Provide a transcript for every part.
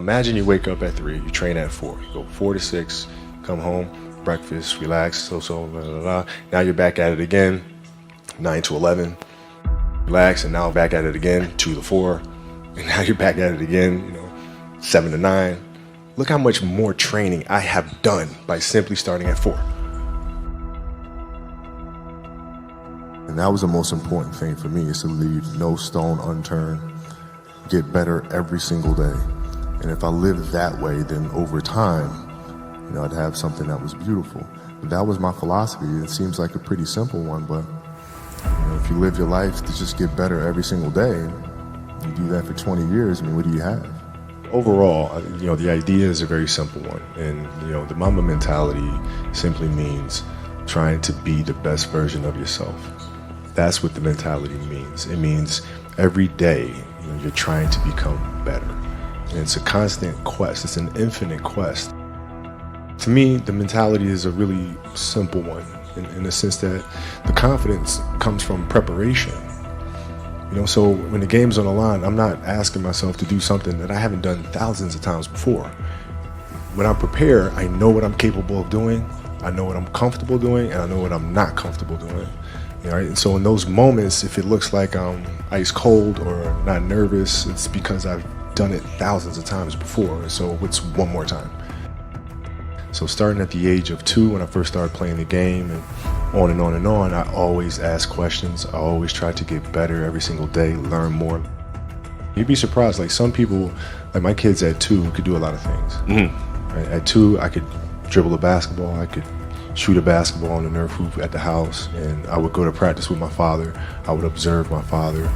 Imagine you wake up at 3, you train at 4, you go 4 to 6, come home, breakfast, relax, blah, blah, blah. Now you're back at it again, 9 to 11, relax, and now back at it again, 2 to 4, and now you're back at it again, 7 to 9. Look how much more training I have done by simply starting at 4. And that was the most important thing for me, is to leave no stone unturned, get better every single day. And if I lived that way, then over time, I'd have something that was beautiful. But that was my philosophy. It seems like a pretty simple one, but if you live your life to just get better every single day, you do that for 20 years, what do you have? Overall, the idea is a very simple one. And, the Mamba mentality simply means trying to be the best version of yourself. That's what the mentality means. It means every day, you're trying to become better. And it's a constant quest. It's an infinite quest. To me, the mentality is a really simple one in the sense that the confidence comes from preparation. So when the game's on the line, I'm not asking myself to do something that I haven't done thousands of times before. When I prepare, I know what I'm capable of doing, I know what I'm comfortable doing, and I know what I'm not comfortable doing. Right? And so in those moments, if it looks like I'm ice cold or not nervous, it's because I've done it thousands of times before, so it's one more time. So starting at the age of 2, when I first started playing the game, and on and on and on, I always ask questions. I always try to get better every single day, learn more. You'd be surprised, like some people, like my kids at 2 could do a lot of things. Right? At 2, I could dribble a basketball, I could shoot a basketball on the Nerf hoop at the house, and I would go to practice with my father. I would observe my father.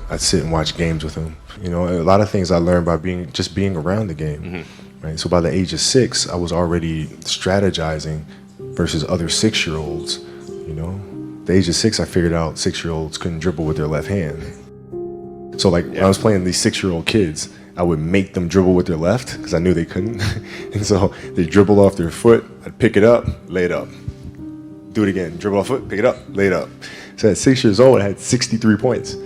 I'd sit and watch games with him. A lot of things I learned by being around the game. Right? So by the age of 6, I was already strategizing versus other 6-year-olds. The age of 6, I figured out 6-year-olds couldn't dribble with their left hand. So when I was playing these 6-year-old kids, I would make them dribble with their left because I knew they couldn't. And so they dribble off their foot, I'd pick it up, lay it up. Do it again, dribble off foot, pick it up, lay it up. So at 6 years old, I had 63 points.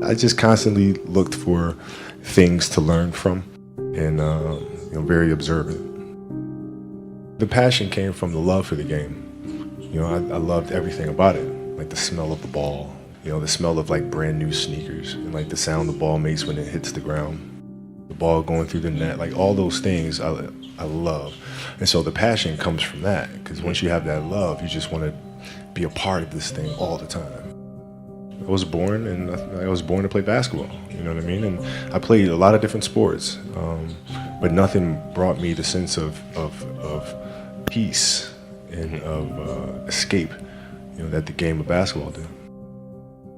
I just constantly looked for things to learn from, and very observant. The passion came from the love for the game. I loved everything about it, like the smell of the ball, the smell of like brand new sneakers, and like the sound the ball makes when it hits the ground, the ball going through the net, like all those things I love. And so the passion comes from that, because once you have that love, you just want to be a part of this thing all the time. I was born to play basketball, you know what I mean? And I played a lot of different sports, but nothing brought me the sense of peace and of escape, that the game of basketball did.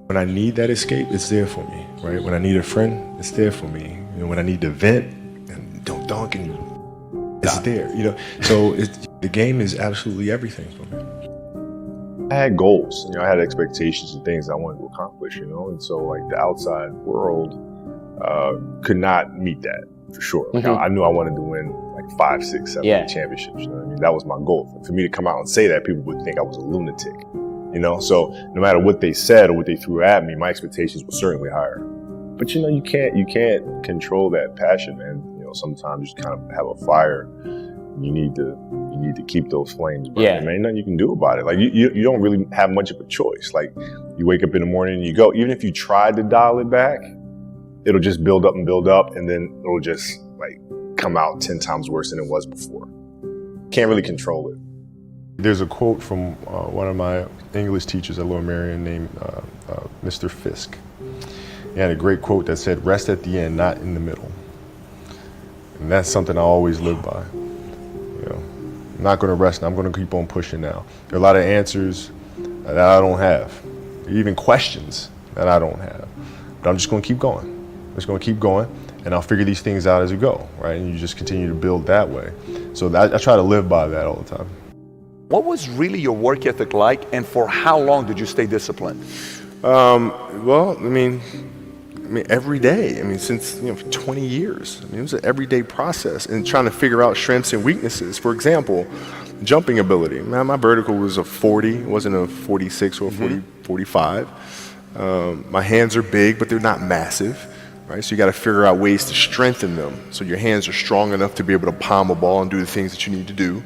When I need that escape, it's there for me, right? When I need a friend, it's there for me. When I need to vent and don't dunk, and it's there, So the game is absolutely everything for me. I had goals, I had expectations and things I wanted to accomplish, and so like the outside world could not meet that for sure. I knew I wanted to win like 5, 6, 7 championships. That was my goal. For me to come out and say that, people would think I was a lunatic. So no matter what they said or what they threw at me, my expectations were certainly higher. But you can't control that passion, man. Sometimes you just kind of have a fire. You need to keep those flames burning, man. Nothing you can do about it. Like you don't really have much of a choice. Like you wake up in the morning and you go. Even if you tried to dial it back, it'll just build up, and then it'll just like come out 10 times worse than it was before. Can't really control it. There's a quote from one of my English teachers at Lower Merion named Mr. Fisk. He had a great quote that said, "Rest at the end, not in the middle." And that's something I always live by. I'm not going to rest now. I'm going to keep on pushing now. There are a lot of answers that I don't have, even questions that I don't have. But I'm just going to keep going. I'm just going to keep going, and I'll figure these things out as we go, right? And you just continue to build that way. So I try to live by that all the time. What was really your work ethic like, and for how long did you stay disciplined? Well, every day. Since 20 years. It was an everyday process, and trying to figure out strengths and weaknesses. For example, jumping ability. My vertical was a 40, it wasn't a 46 or a 45. My hands are big, but they're not massive. right? So you got to figure out ways to strengthen them so your hands are strong enough to be able to palm a ball and do the things that you need to do.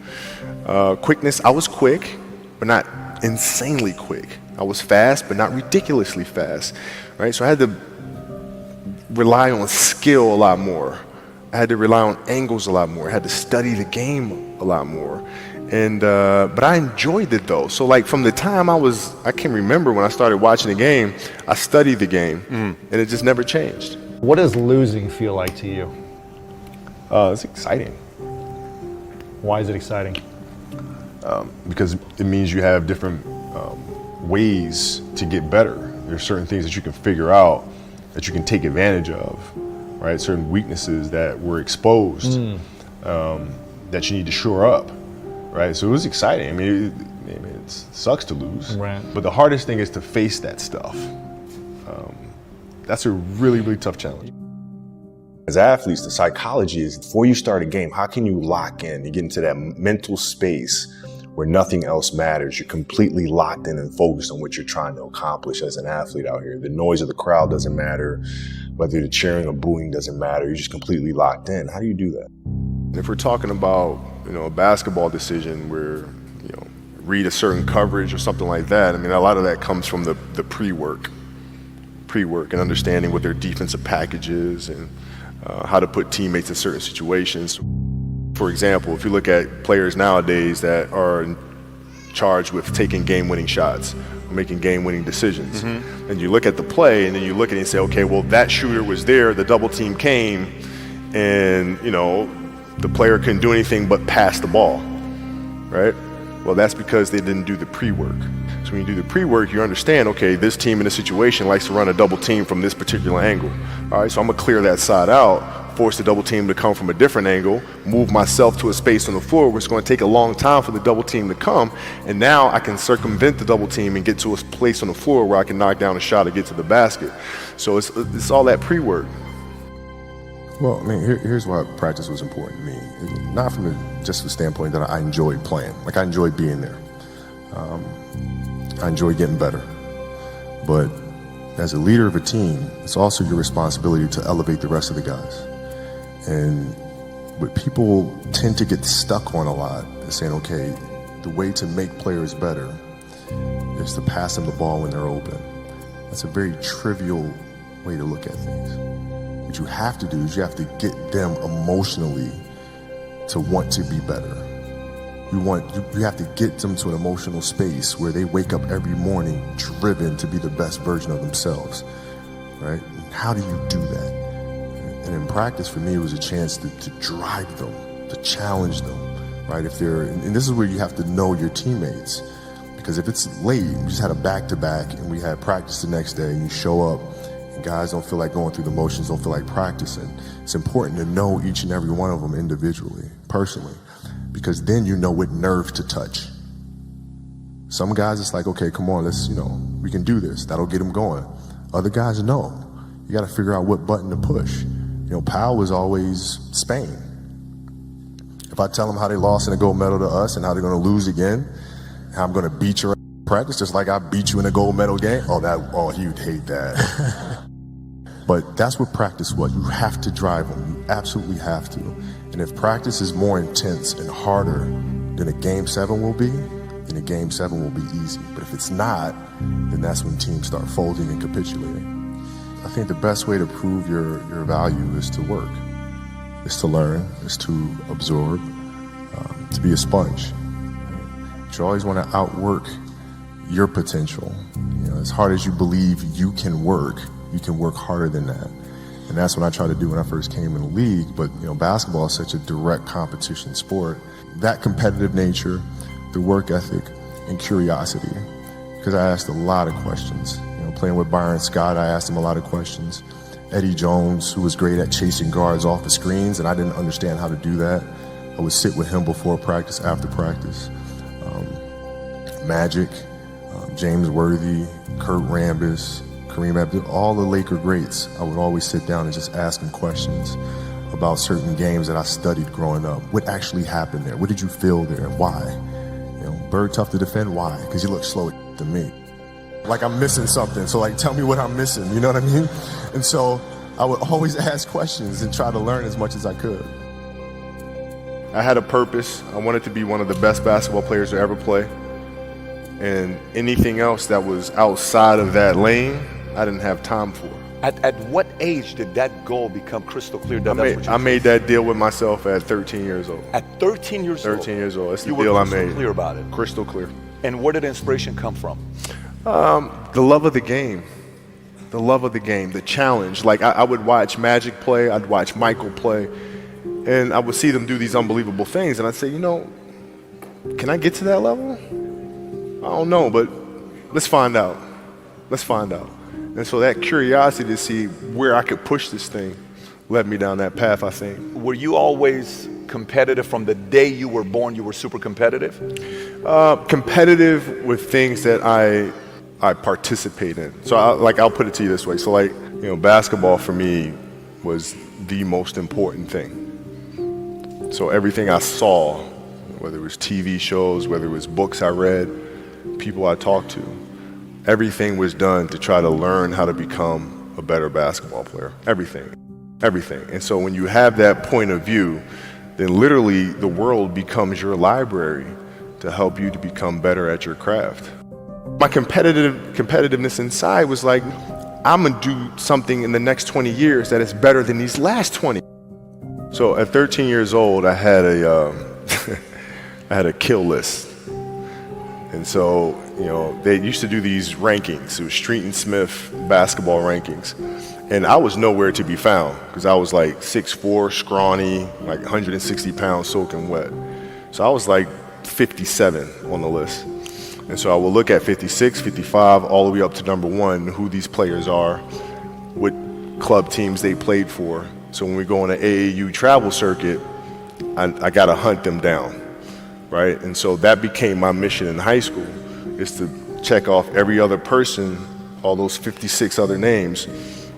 Quickness, I was quick, but not insanely quick. I was fast, but not ridiculously fast, right? So I had to rely on skill a lot more. I had to rely on angles a lot more. I had to study the game a lot more. And but I enjoyed it though. So like from the time I can remember when I started watching the game, I studied the game, and it just never changed. What does losing feel like to you? It's exciting Why is it exciting? because it means you have different ways to get better. There's certain things that you can figure out that you can take advantage of, right? Certain weaknesses that were exposed that you need to shore up, right? So it was exciting. I mean, it sucks to lose, Right. but the hardest thing is to face that stuff. That's a really, really tough challenge. As athletes, the psychology is before you start a game, how can you lock in? You get into that mental space where nothing else matters. You're completely locked in and focused on what you're trying to accomplish as an athlete out here. The noise of the crowd doesn't matter. Whether you're cheering or booing doesn't matter. You're just completely locked in. How do you do that? And if we're talking about, a basketball decision where, read a certain coverage or something like that, I mean, a lot of that comes from the pre-work and understanding what their defensive package is and how to put teammates in certain situations. For example, if you look at players nowadays that are charged with taking game-winning shots, or making game-winning decisions, and you look at the play and then you look at it and say, okay, well, that shooter was there, the double team came, and, the player couldn't do anything but pass the ball, right? Well, that's because they didn't do the pre-work. So when you do the pre-work, you understand, okay, this team in this situation likes to run a double team from this particular angle. All right, so I'm gonna clear that side out, force the double team to come from a different angle, move myself to a space on the floor where it's gonna take a long time for the double team to come, and now I can circumvent the double team and get to a place on the floor where I can knock down a shot or get to the basket. So it's all that pre-work. Well, I mean, here's why practice was important to me. Not from just the standpoint that I enjoyed playing. Like, I enjoyed being there. I enjoyed getting better. But as a leader of a team, it's also your responsibility to elevate the rest of the guys. And what people tend to get stuck on a lot is saying, okay, the way to make players better is to pass them the ball when they're open. That's a very trivial way to look at things. What you have to do is you have to get them emotionally to want to be better. You have to get them to an emotional space where they wake up every morning driven to be the best version of themselves, right? How do you do that? And in practice, for me, it was a chance to drive them, to challenge them, right? And this is where you have to know your teammates, because if it's late, we just had a back-to-back and we had practice the next day, and you show up and guys don't feel like going through the motions, don't feel like practicing. It's important to know each and every one of them individually, personally, because then you know what nerve to touch. Some guys, it's like, okay, come on, let's, we can do this. That'll get them going. Other guys, no. You got to figure out what button to push. Powell was always Spain. If I tell them how they lost in a gold medal to us and how they're going to lose again, how I'm going to beat your practice just like I beat you in a gold medal game, you'd hate that. But that's what practice was. You have to drive them. You absolutely have to. And if practice is more intense and harder than a Game 7 will be, then a Game 7 will be easy. But if it's not, then that's when teams start folding and capitulating. I think the best way to prove your value is to work, is to learn, is to absorb, to be a sponge. But you always want to outwork your potential. As hard as you believe you can work harder than that. And that's what I tried to do when I first came in the league. But, basketball is such a direct competition sport. That competitive nature, the work ethic, and curiosity. Because I asked a lot of questions. Playing with Bryant Scott, I asked him a lot of questions. Eddie Jones, who was great at chasing guards off the screens, and I didn't understand how to do that. I would sit with him before practice, after practice. Magic, James Worthy, Kurt Rambis, Kareem Abdul, all the Laker greats, I would always sit down and just ask them questions about certain games that I studied growing up. What actually happened there? What did you feel there and why? Bird tough to defend, why? Because you look slow to me. Like I'm missing something, so tell me what I'm missing, you know what I mean? And so I would always ask questions and try to learn as much as I could. I had a purpose. I wanted to be one of the best basketball players to ever play. And anything else that was outside of that lane, I didn't have time for. At what age did that goal become crystal clear? I made that deal with myself at 13 years old. At 13 years old? 13 years old. That's the you deal were I made. crystal clear about it? Crystal clear. And where did inspiration come from? The love of the game. The love of the game, the challenge. Like I would watch Magic play, I'd watch Michael play, and I would see them do these unbelievable things, and I'd say, you know, can I get to that level? I don't know, but let's find out. Let's find out. And so that curiosity to see where I could push this thing led me down that path, I think. Were you always competitive from the day you were born? You were super competitive? Competitive with things that I participate in. So I'll put it to you this way. So like, you know, basketball for me was the most important thing. So everything I saw, whether it was TV shows, whether it was books I read, people I talked to, everything was done to try to learn how to become a better basketball player. Everything. And so when you have that point of view, then literally the world becomes your library to help you to become better at your craft. My competitiveness inside was like, I'm gonna do something in the next 20 years that is better than these last 20. So at 13 years old, I had I had a kill list. And so, you know, they used to do these rankings. It was Street and Smith basketball rankings. And I was nowhere to be found because I was like 6'4", scrawny, like 160 pounds soaking wet. So I was like 57 on the list. And so I will look at 56, 55, all the way up to number 1, who these players are, what club teams they played for. So when we go on an AAU travel circuit, I got to hunt them down, right? And so that became my mission in high school, is to check off every other person, all those 56 other names,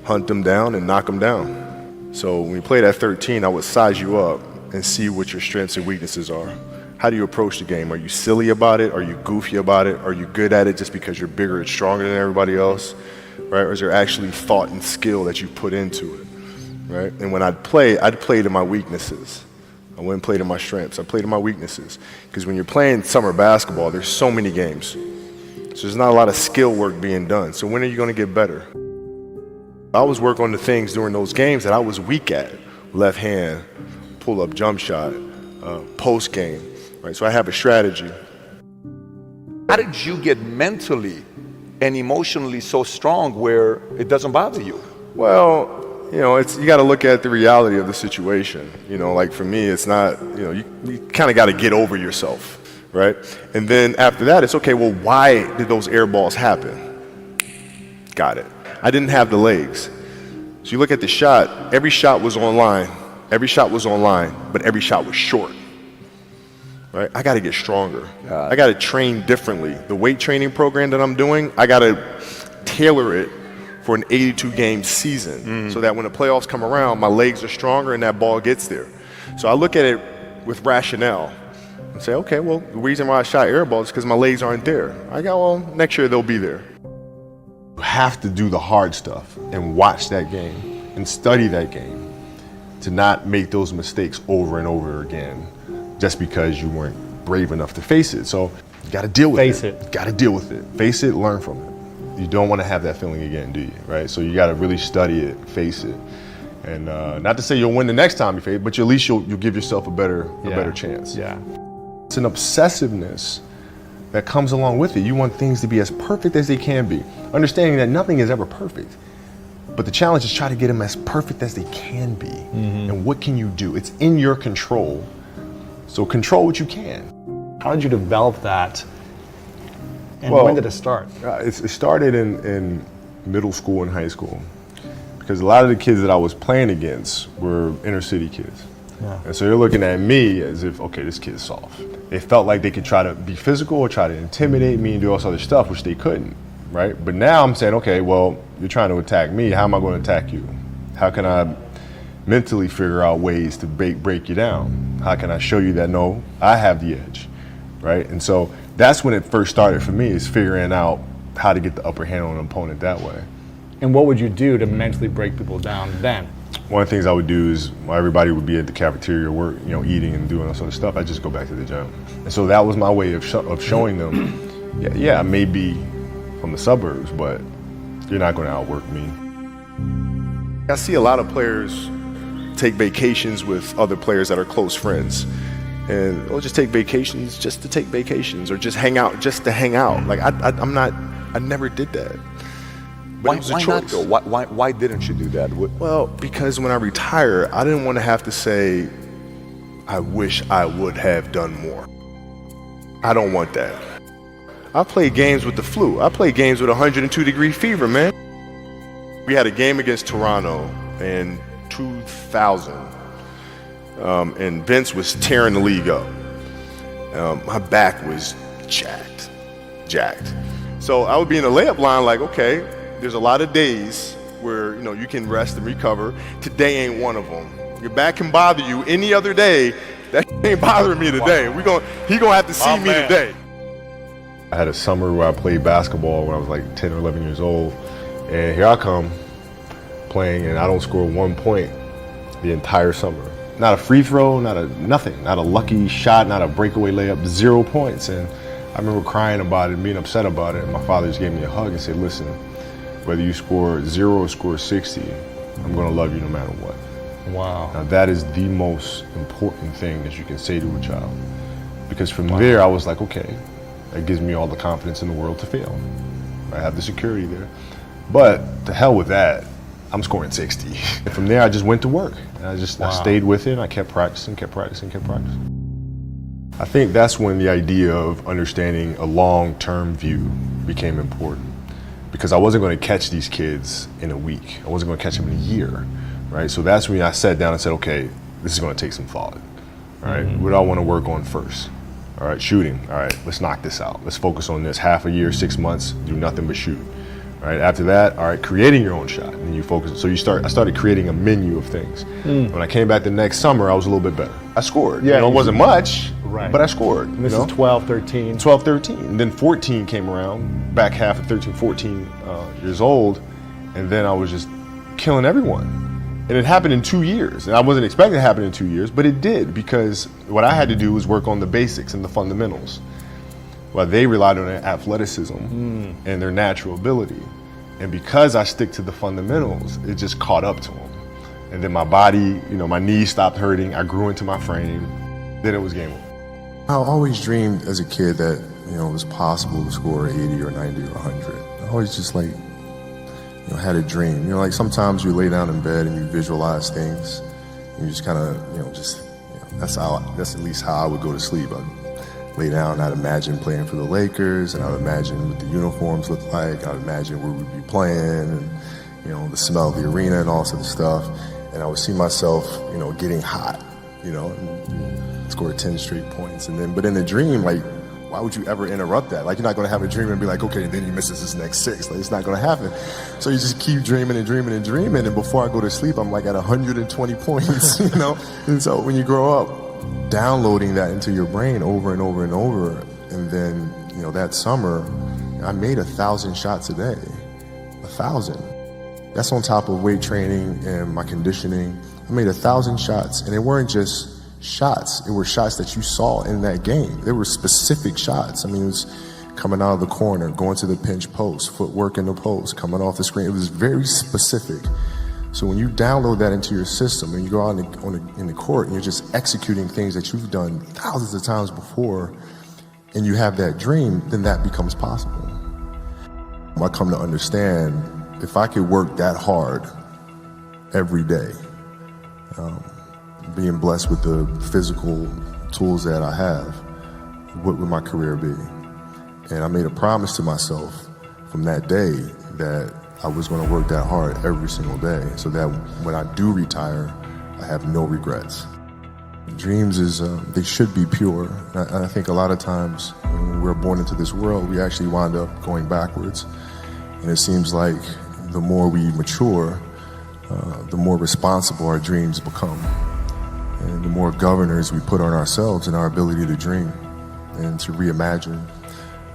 hunt them down and knock them down. So when we played at 13, I would size you up and see what your strengths and weaknesses are. How do you approach the game? Are you silly about it? Are you goofy about it? Are you good at it just because you're bigger and stronger than everybody else, right? Or is there actually thought and skill that you put into it, right? And when I'd play to my weaknesses. I wouldn't play to my strengths. I played to my weaknesses. Because when you're playing summer basketball, there's so many games. So there's not a lot of skill work being done. So when are you going to get better? I always work on the things during those games that I was weak at. Left hand, pull-up jump shot, post game. Right, so I have a strategy. How did you get mentally and emotionally so strong where it doesn't bother you? Well, you know, you got to look at the reality of the situation. You know, like for me, it's not, you know, you kind of got to get over yourself, right? And then after that, it's okay, well, why did those air balls happen? Got it. I didn't have the legs. So you look at the shot, every shot was online, but every shot was short. Right? I got to get stronger. I got to train differently. The weight training program that I'm doing, I got to tailor it for an 82-game season so that when the playoffs come around, my legs are stronger and that ball gets there. So I look at it with rationale and say, okay, well, the reason why I shot air balls is because my legs aren't there. I go, well, next year they'll be there. You have to do the hard stuff and watch that game and study that game to not make those mistakes over and over again, just because you weren't brave enough to face it. So you got to deal with it. Face it. Got to deal with it. Face it, learn from it. You don't want to have that feeling again, do you? Right? So you got to really study it, face it. And not to say you'll win the next time you face it, but at least you'll give yourself a better chance. Yeah. It's an obsessiveness that comes along with it. You want things to be as perfect as they can be. Understanding that nothing is ever perfect. But the challenge is try to get them as perfect as they can be. And what can you do? It's in your control. So control what you can. How did you develop that? And Well, when did it start? It started in middle school and high school. Because a lot of the kids that I was playing against were inner city kids. Yeah. And so they're looking at me as if, okay, this kid's soft. They felt like they could try to be physical or try to intimidate me and do all this other stuff, which they couldn't, right? But now I'm saying, okay, well, you're trying to attack me. How am I going to attack you? How can I mentally figure out ways to break you down? How can I show you that, no, I have the edge, right? And so that's when it first started for me, is figuring out how to get the upper hand on an opponent that way. And what would you do to mentally break people down then? One of the things I would do is while everybody would be at the cafeteria, work, eating and doing all sort of stuff, I'd just go back to the gym. And so that was my way of showing them, yeah, I may be from the suburbs, but you're not going to outwork me. I see a lot of players take vacations with other players that are close friends. And or just take vacations just to take vacations, or just hang out just to hang out. Like I never did that. But it was a choice. Not though? Why didn't you do that? Well, because when I retire, I didn't want to have to say, I wish I would have done more. I don't want that. I played games with the flu. I played games with 102-degree fever, man. We had a game against Toronto in 2000. And Vince was tearing the league up. My back was jacked. So I would be in the layup line like, okay, there's a lot of days where, you can rest and recover. Today ain't one of them. Your back can bother you any other day. That ain't bothering me today. He gonna have to see me today. I had a summer where I played basketball when I was like 10 or 11 years old. And here I come playing, and I don't score 1 point the entire summer. Not a free throw, nothing, not a lucky shot, not a breakaway layup, 0 points. And I remember crying about it, being upset about it. And my father just gave me a hug and said, listen, whether you score 0 or score 60, I'm gonna love you no matter what. Wow. Now that is the most important thing that you can say to a child. Because from there, I was like, okay, that gives me all the confidence in the world to fail. I have the security there. But to hell with that, I'm scoring 60. And from there, I just went to work. And I stayed with it, and I kept practicing. I think that's when the idea of understanding a long-term view became important. Because I wasn't going to catch these kids in a week. I wasn't going to catch them in a year, right? So that's when I sat down and said, okay, this is going to take some thought, all right? What do I want to work on first? All right, shooting. All right, let's knock this out. Let's focus on this. Half a year, 6 months, do nothing but shoot. All right, after that, all right, creating your own shot, and you focus. So I started creating a menu of things. When I came back the next summer, I was a little bit better. I scored. Yeah, it wasn't much, right, but I scored. And this is 12, 13. 12, 13. And then 14 came around, back half of 13, 14 years old, and then I was just killing everyone. And it happened in 2 years. And I wasn't expecting it to happen in 2 years, but it did, because what I had to do was work on the basics and the fundamentals. While they relied on their athleticism and their natural ability. And because I stick to the fundamentals, it just caught up to them. And then my body, my knees stopped hurting. I grew into my frame. Then it was game over. I always dreamed as a kid that, it was possible to score 80 or 90 or 100. I always just had a dream. Like sometimes you lay down in bed and you visualize things. And you just kind of, that's at least how I would go to sleep. I'd lay down, I'd imagine playing for the Lakers, and I'd imagine what the uniforms look like. I'd imagine where we'd be playing, and the smell of the arena and all sort of stuff. And I would see myself, getting hot, and score 10 straight points. But in the dream, why would you ever interrupt that? You're not going to have a dream and be like, okay, then he misses his next 6. It's not going to happen. So you just keep dreaming and dreaming and dreaming. And before I go to sleep, I'm at 120 points, And so when you grow up, downloading that into your brain over and over and over. And then, that summer, I made 1,000 shots a day. 1,000. That's on top of weight training and my conditioning. I made 1,000 shots, and they weren't just shots. It were shots that you saw in that game. They were specific shots. It was coming out of the corner, going to the pinch post, footwork in the post, coming off the screen. It was very specific. So when you download that into your system and you go out in the court and you're just executing things that you've done thousands of times before, and you have that dream, then that becomes possible. I come to understand, if I could work that hard every day, being blessed with the physical tools that I have, what would my career be? And I made a promise to myself from that day that I was going to work that hard every single day, so that when I do retire, I have no regrets. Dreams they should be pure. And I think a lot of times when we're born into this world, we actually wind up going backwards. And it seems like the more we mature, the more responsible our dreams become. And the more governors we put on ourselves and our ability to dream and to reimagine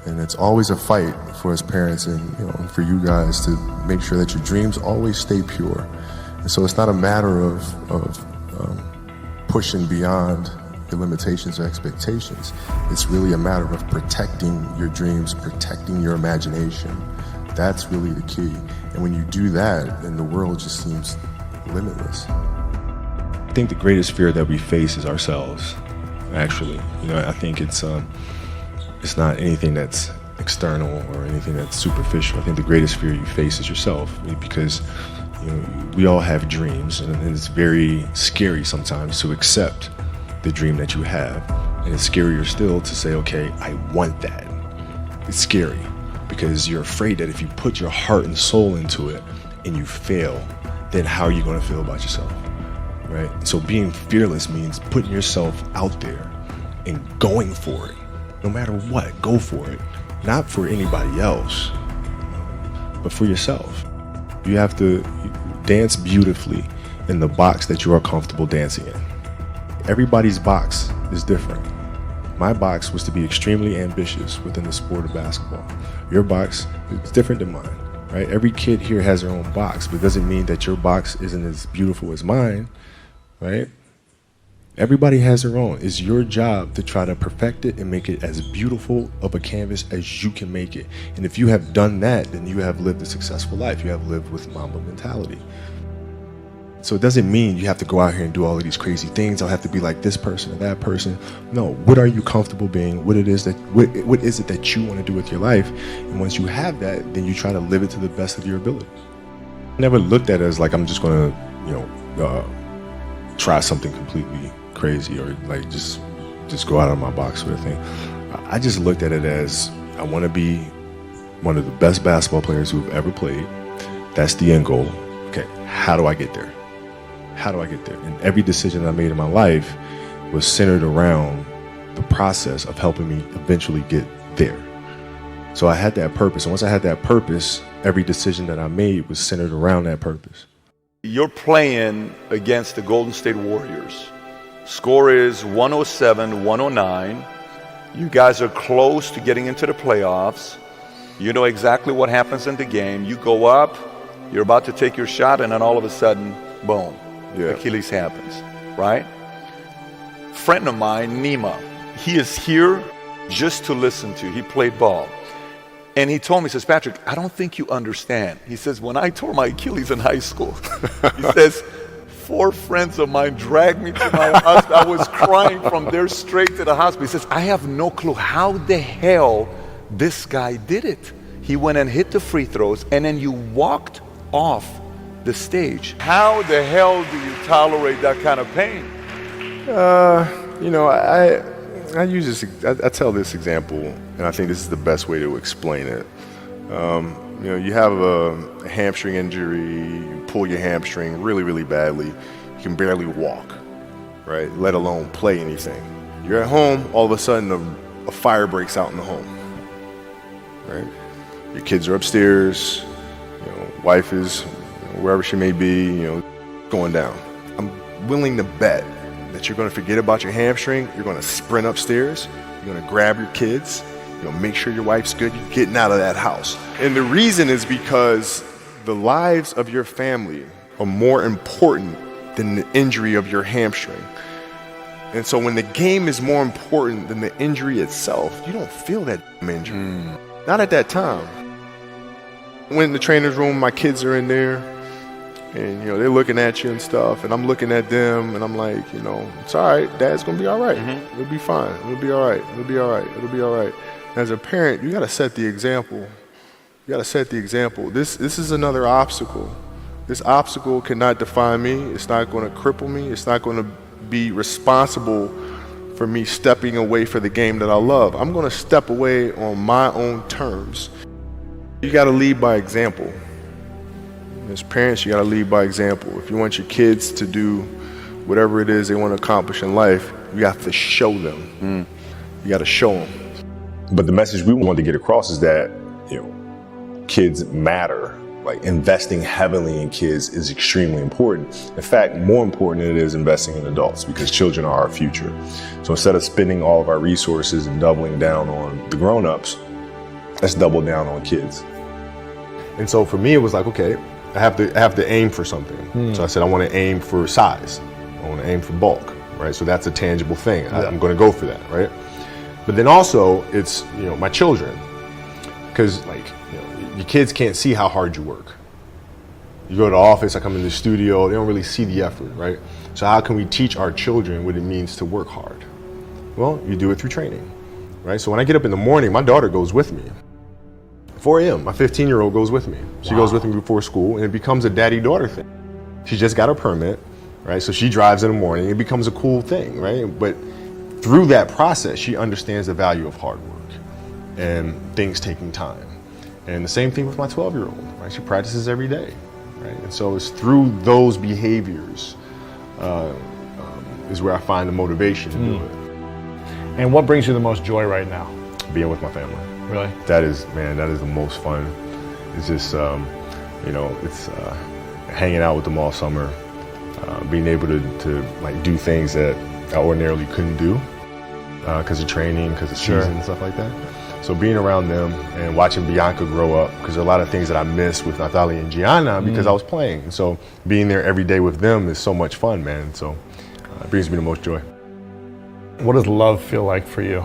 And it's always a fight for us parents and for you guys to make sure that your dreams always stay pure. And so it's not a matter of pushing beyond your limitations or expectations. It's really a matter of protecting your dreams, protecting your imagination. That's really the key. And when you do that, then the world just seems limitless. I think the greatest fear that we face is ourselves, actually. I think it's not anything that's external or anything that's superficial. I think the greatest fear you face is yourself, because we all have dreams, and it's very scary sometimes to accept the dream that you have. And it's scarier still to say, okay, I want that. It's scary because you're afraid that if you put your heart and soul into it and you fail, then how are you going to feel about yourself, right? So being fearless means putting yourself out there and going for it. No matter what, go for it. Not for anybody else, but for yourself. You have to dance beautifully in the box that you are comfortable dancing in. Everybody's box is different. My box was to be extremely ambitious within the sport of basketball. Your box is different than mine, right? Every kid here has their own box, but it doesn't mean that your box isn't as beautiful as mine, right? Everybody has their own. It's your job to try to perfect it and make it as beautiful of a canvas as you can make it. And if you have done that, then you have lived a successful life. You have lived with Mamba mentality. So it doesn't mean you have to go out here and do all of these crazy things. I'll have to be like this person or that person. No, what are you comfortable being? What is it that you want to do with your life? And once you have that, then you try to live it to the best of your ability. I never looked at it as like I'm just going to, try something completely crazy or like just go out of my box sort of thing. I just looked at it as I want to be one of the best basketball players who've ever played. That's the end goal. Okay, how do I get there? How do I get there? And every decision I made in my life was centered around the process of helping me eventually get there. So I had that purpose. And once I had that purpose, every decision that I made was centered around that purpose. You're playing against the Golden State Warriors. Score is 107-109. You guys are close to getting into the playoffs. You know exactly what happens in the game. You go up, you're about to take your shot, and then all of a sudden, boom, Achilles happens, right? Friend of mine, Nima, he is here just to listen to. He played ball. And he told me, he says, Patrick, I don't think you understand. He says, when I tore my Achilles in high school, he says, 4 friends of mine dragged me to my hospital. I was crying from there straight to the hospital. He says, I have no clue how the hell this guy did it. He went and hit the free throws, and then you walked off the stage. How the hell do you tolerate that kind of pain? I use this. I tell this example, and I think this is the best way to explain it. You have a hamstring injury, you pull your hamstring really, really badly. You can barely walk, right? Let alone play anything. You're at home, all of a sudden a fire breaks out in the home, right? Your kids are upstairs, wife is wherever she may be, going down. I'm willing to bet that you're going to forget about your hamstring. You're going to sprint upstairs. You're going to grab your kids. Make sure your wife's good. You're getting out of that house. And the reason is because the lives of your family are more important than the injury of your hamstring. And so when the game is more important than the injury itself, you don't feel that injury. Not at that time. When in the trainer's room, my kids are in there, and they're looking at you and stuff, and I'm looking at them, and I'm like, it's all right. Dad's gonna be all right. It'll be fine. It'll be all right. It'll be all right. It'll be all right. As a parent, you gotta set the example. You gotta set the example. This is another obstacle. This obstacle cannot define me. It's not gonna cripple me. It's not gonna be responsible for me stepping away for the game that I love. I'm gonna step away on my own terms. You gotta lead by example. As parents, you gotta lead by example. If you want your kids to do whatever it is they want to accomplish in life, you have to show them. You gotta show them. But the message we want to get across is that, kids matter. Like, investing heavily in kids is extremely important. In fact, more important than it is investing in adults, because children are our future. So instead of spending all of our resources and doubling down on the grown-ups, let's double down on kids. And so for me, it was like, okay, I have to aim for something. So I said, I want to aim for size. I want to aim for bulk, right? So that's a tangible thing. I'm going to go for that, right? But then also, it's, you know, my children, because like, you know, your kids can't see how hard you work. You go to the office, I come in the studio, they don't really see the effort, right? So how can we teach our children what it means to work hard? Well, you do it through training, right? So when I get up in the morning, my daughter goes with me. 4 a.m., my 15-year-old goes with me. She goes with me before school, and it becomes a daddy-daughter thing. She just got her permit, right? So she drives in the morning. It becomes a cool thing, right? But through that process, she understands the value of hard work and things taking time. And the same thing with my 12-year-old, right? She practices every day, right? And so it's through those behaviors is where I find the motivation to do it. And what brings you the most joy right now? Being with my family. Really? That is the most fun. It's just, you know, it's hanging out with them all summer, being able to like do things that I ordinarily couldn't do because of training, because of season and stuff like that. So being around them and watching Bianca grow up, because there are a lot of things that I missed with Natalia and Gianna because I was playing. And so being there every day with them is so much fun, man. So it brings me the most joy. What does love feel like for you?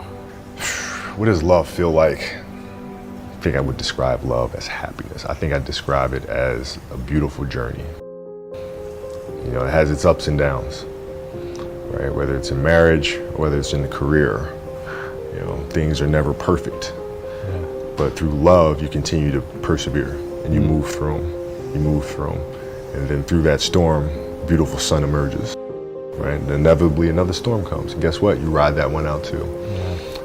What does love feel like? I think I would describe love as happiness. I think I describe it as a beautiful journey. You know, it has its ups and downs, right? Whether it's in marriage or whether it's in the career, you know, things are never perfect. But through love, you continue to persevere and you move through them. You move through them. And then through that storm, beautiful sun emerges, right? And inevitably another storm comes. And guess what? You ride that one out too.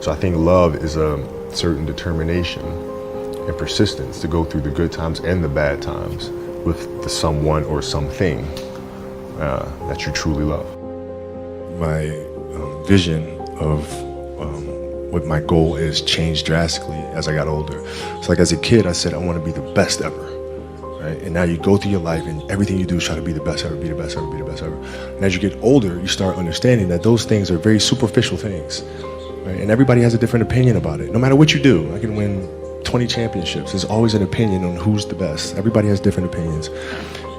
So I think love is a certain determination and persistence to go through the good times and the bad times with the someone or something that you truly love. My vision of what my goal is changed drastically as I got older. So like as a kid, I said, I want to be the best ever, right? And now you go through your life and everything you do is try to be the best ever, be the best ever, be the best ever. And as you get older, you start understanding that those things are very superficial things, right? And everybody has a different opinion about it. No matter what you do, I can win 20 championships. There's always an opinion on who's the best. Everybody has different opinions.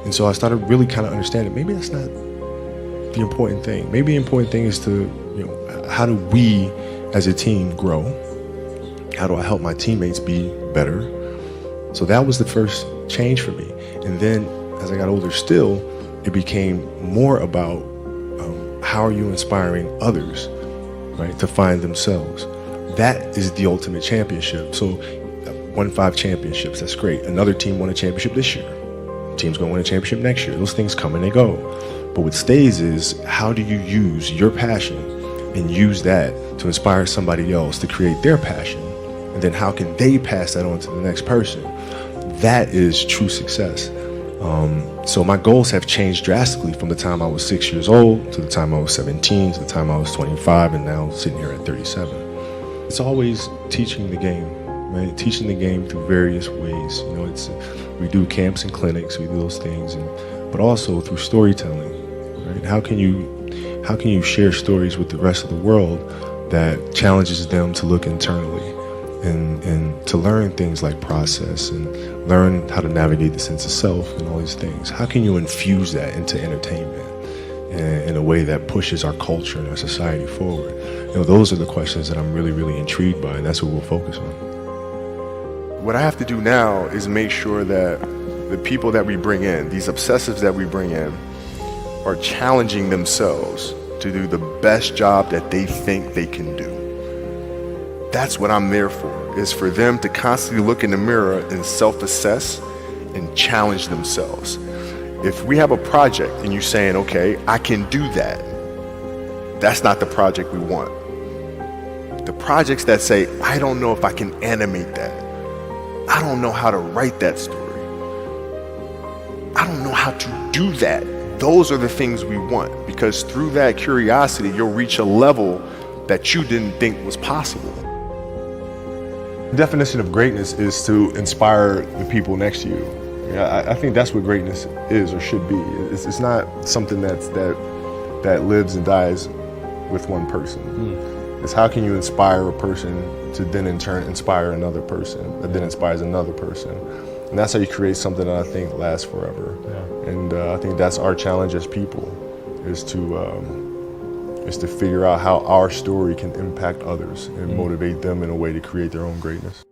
And so I started really kind of understanding maybe that's not the important thing. Maybe the important thing is to, you know, how do we as a team grow? How do I help my teammates be better? So that was the first change for me. And then as I got older still, it became more about how are you inspiring others, right, to find themselves. That is the ultimate championship. So won 5 championships, that's great. Another team won a championship this year. Team's gonna win a championship next year. Those things come and they go. But what stays is how do you use your passion and use that to inspire somebody else to create their passion? And then how can they pass that on to the next person? That is true success. So my goals have changed drastically from the time I was 6 years old to the time I was 17 to the time I was 25 and now sitting here at 37. It's always teaching the game, right? Teaching the game through various ways. You know, we do camps and clinics, we do those things, but also through storytelling, right? How can you share stories with the rest of the world that challenges them to look internally and to learn things like process and learn how to navigate the sense of self and all these things? How can you infuse that into entertainment in a way that pushes our culture and our society forward? You know, those are the questions that I'm really, really intrigued by, and that's what we'll focus on. What I have to do now is make sure that the people that we bring in, these obsessives that we bring in, are challenging themselves to do the best job that they think they can do. That's what I'm there for, is for them to constantly look in the mirror and self-assess and challenge themselves. If we have a project and you're saying, okay, I can do that, that's not the project we want. The projects that say, I don't know if I can animate that. I don't know how to write that story. I don't know how to do that. Those are the things we want, because through that curiosity, you'll reach a level that you didn't think was possible. The definition of greatness is to inspire the people next to you. I think that's what greatness is or should be. It's not something that lives and dies with one person. It's how can you inspire a person to then in turn inspire another person that then inspires another person. And that's how you create something that I think lasts forever. Yeah. And I think that's our challenge as people, is to figure out how our story can impact others and motivate them in a way to create their own greatness.